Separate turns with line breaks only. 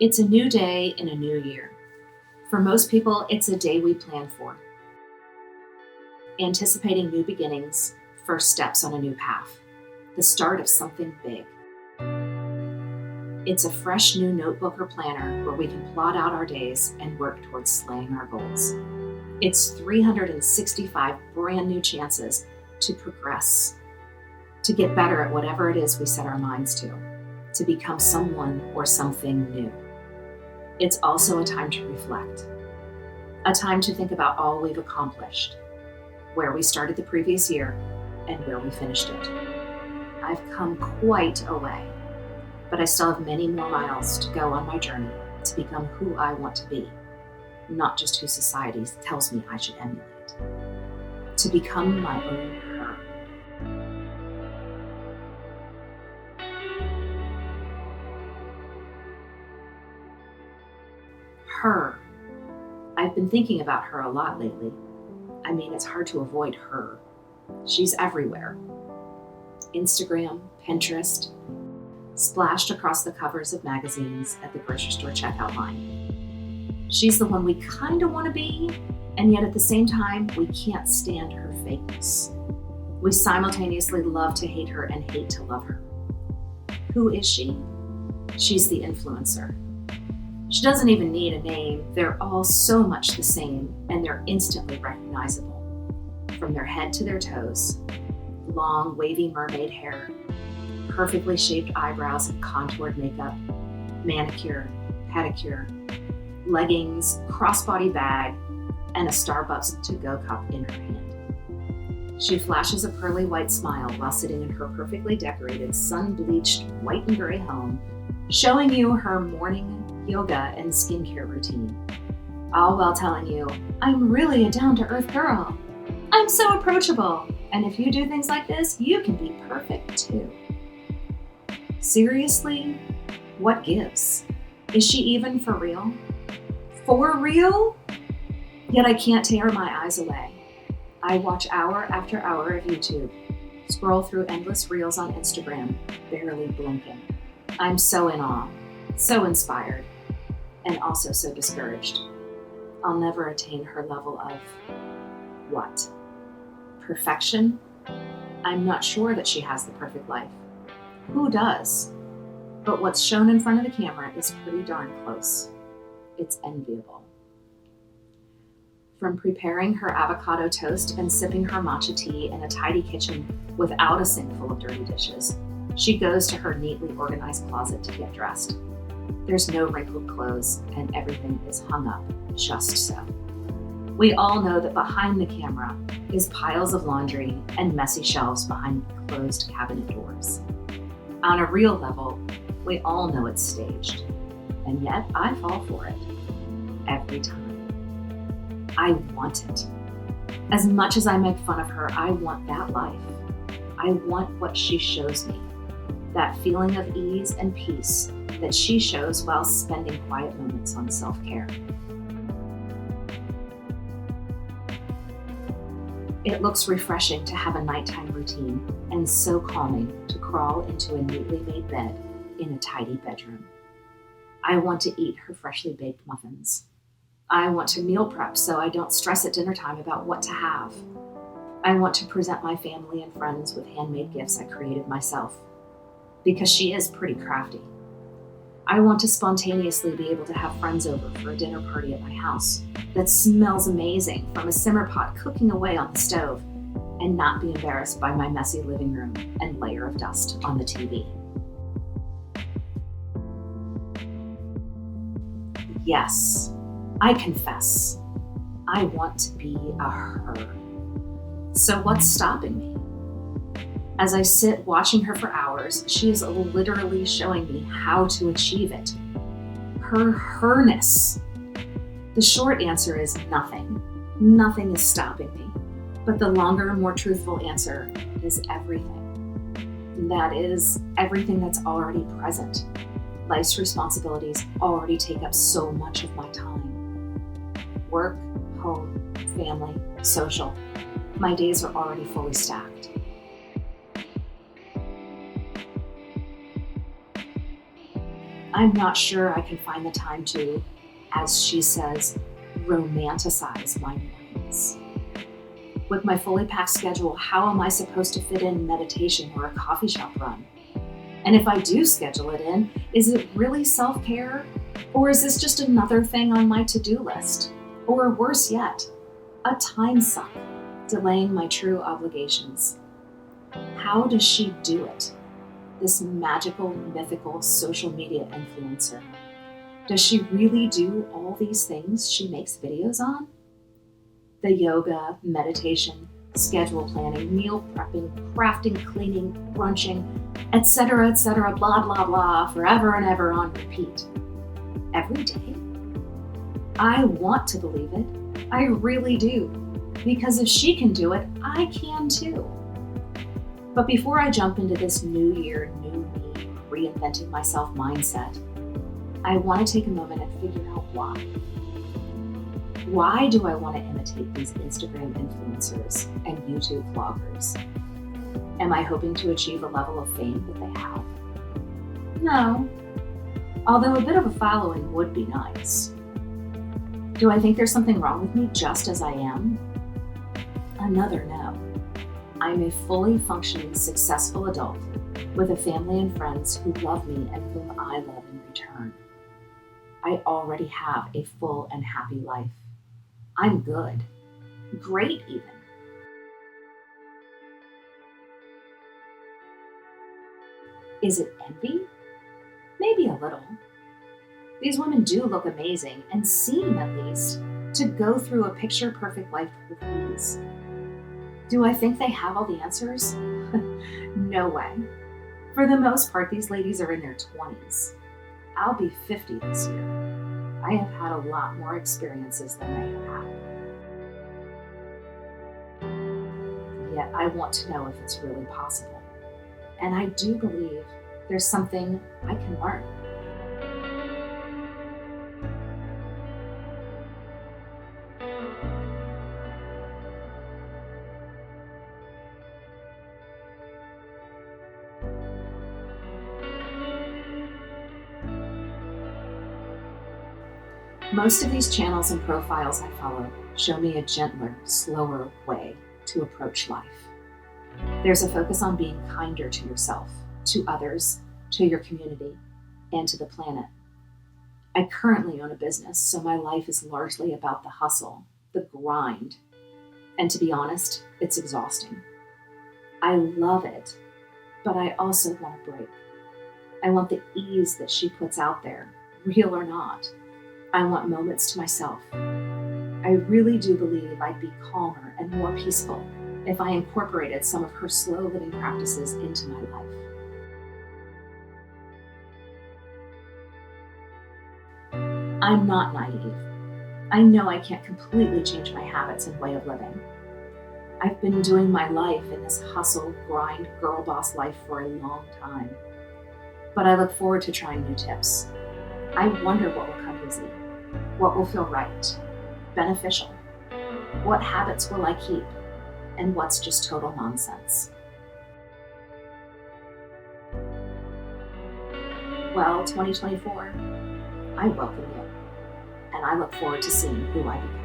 It's a new day in a new year. For most people, it's a day we plan for, anticipating new beginnings, first steps on a new path, the start of something big. It's a fresh new notebook or planner where we can plot out our days and work towards slaying our goals. It's 365 brand new chances to progress, to get better at whatever it is we set our minds to become someone or something new. It's also a time to reflect, a time to think about all we've accomplished, where we started the previous year and where we finished it. I've come quite a way, but I still have many more miles to go on my journey to become who I want to be, not just who society tells me I should emulate, to become my own her. Her. I've been thinking about her a lot lately. I mean, it's hard to avoid her. She's everywhere. Instagram, Pinterest, splashed across the covers of magazines at the grocery store checkout line. She's the one we kind of want to be, and yet at the same time, we can't stand her fakeness. We simultaneously love to hate her and hate to love her. Who is she? She's the influencer. She doesn't even need a name. They're all so much the same, and they're instantly recognizable. From their head to their toes, long, wavy mermaid hair, perfectly shaped eyebrows and contoured makeup, manicure, pedicure, leggings, crossbody bag, and a Starbucks to-go cup in her hand. She flashes a pearly white smile while sitting in her perfectly decorated, sun-bleached white and gray home, showing you her morning yoga and skincare routine, all while telling you, I'm really a down-to-earth girl. I'm so approachable. And if you do things like this, you can be perfect too. Seriously, what gives? Is she even for real? For real? Yet I can't tear my eyes away. I watch hour after hour of YouTube, scroll through endless reels on Instagram, barely blinking. I'm so in awe, so inspired, and also so discouraged. I'll never attain her level of what? Perfection? I'm not sure that she has the perfect life. Who does? But what's shown in front of the camera is pretty darn close. It's enviable. From preparing her avocado toast and sipping her matcha tea in a tidy kitchen without a sink full of dirty dishes, she goes to her neatly organized closet to get dressed. There's no wrinkled clothes, and everything is hung up just so. We all know that behind the camera is piles of laundry and messy shelves behind closed cabinet doors. On a real level, we all know it's staged, and yet I fall for it every time. I want it. As much as I make fun of her, I want that life. I want what she shows me, that feeling of ease and peace that she shows while spending quiet moments on self-care. It looks refreshing to have a nighttime routine and so calming to crawl into a neatly made bed in a tidy bedroom. I want to eat her freshly baked muffins. I want to meal prep so I don't stress at dinner time about what to have. I want to present my family and friends with handmade gifts I created myself, because she is pretty crafty. I want to spontaneously be able to have friends over for a dinner party at my house that smells amazing from a simmer pot cooking away on the stove, and not be embarrassed by my messy living room and layer of dust on the TV. Yes, I confess, I want to be a her. So what's stopping me? As I sit watching her for hours, she is literally showing me how to achieve it. Her herness. The short answer is nothing. Nothing is stopping me. But the longer, more truthful answer is everything. And that is everything that's already present. Life's responsibilities already take up so much of my time. Work, home, family, social. My days are already fully stacked. I'm not sure I can find the time to, as she says, romanticize my mornings. With my fully packed schedule, how am I supposed to fit in meditation or a coffee shop run? And if I do schedule it in, is it really self-care? Or is this just another thing on my to-do list? Or worse yet, a time suck, delaying my true obligations? How does she do it? This magical, mythical social media influencer. Does she really do all these things she makes videos on? The yoga, meditation, schedule planning, meal prepping, crafting, cleaning, brunching, etc., blah, blah, blah, forever and ever on repeat. Every day? I want to believe it. I really do. Because if she can do it, I can too. But before I jump into this new year, new me, reinventing myself mindset, I want to take a moment and figure out why. Why do I want to imitate these Instagram influencers and YouTube vloggers? Am I hoping to achieve a level of fame that they have? No. Although a bit of a following would be nice. Do I think there's something wrong with me just as I am? Another no. I'm a fully functioning, successful adult with a family and friends who love me and whom I love in return. I already have a full and happy life. I'm good. Great even. Is it envy? Maybe a little. These women do look amazing and seem, at least, to go through a picture-perfect life with ease. Do I think they have all the answers? No way. For the most part, these ladies are in their 20s. I'll be 50 this year. I have had a lot more experiences than they have had. Yet I want to know if it's really possible. And I do believe there's something I can learn. Most of these channels and profiles I follow show me a gentler, slower way to approach life. There's a focus on being kinder to yourself, to others, to your community, and to the planet. I currently own a business, so my life is largely about the hustle, the grind, and to be honest, it's exhausting. I love it, but I also want a break. I want the ease that she puts out there, real or not. I want moments to myself. I really do believe I'd be calmer and more peaceful if I incorporated some of her slow living practices into my life. I'm not naive. I know I can't completely change my habits and way of living. I've been doing my life in this hustle, grind, girl boss life for a long time. But I look forward to trying new tips. I wonder what will come easy, what will feel right, beneficial, what habits will I keep, and what's just total nonsense. Well, 2024, I welcome you, and I look forward to seeing who I become.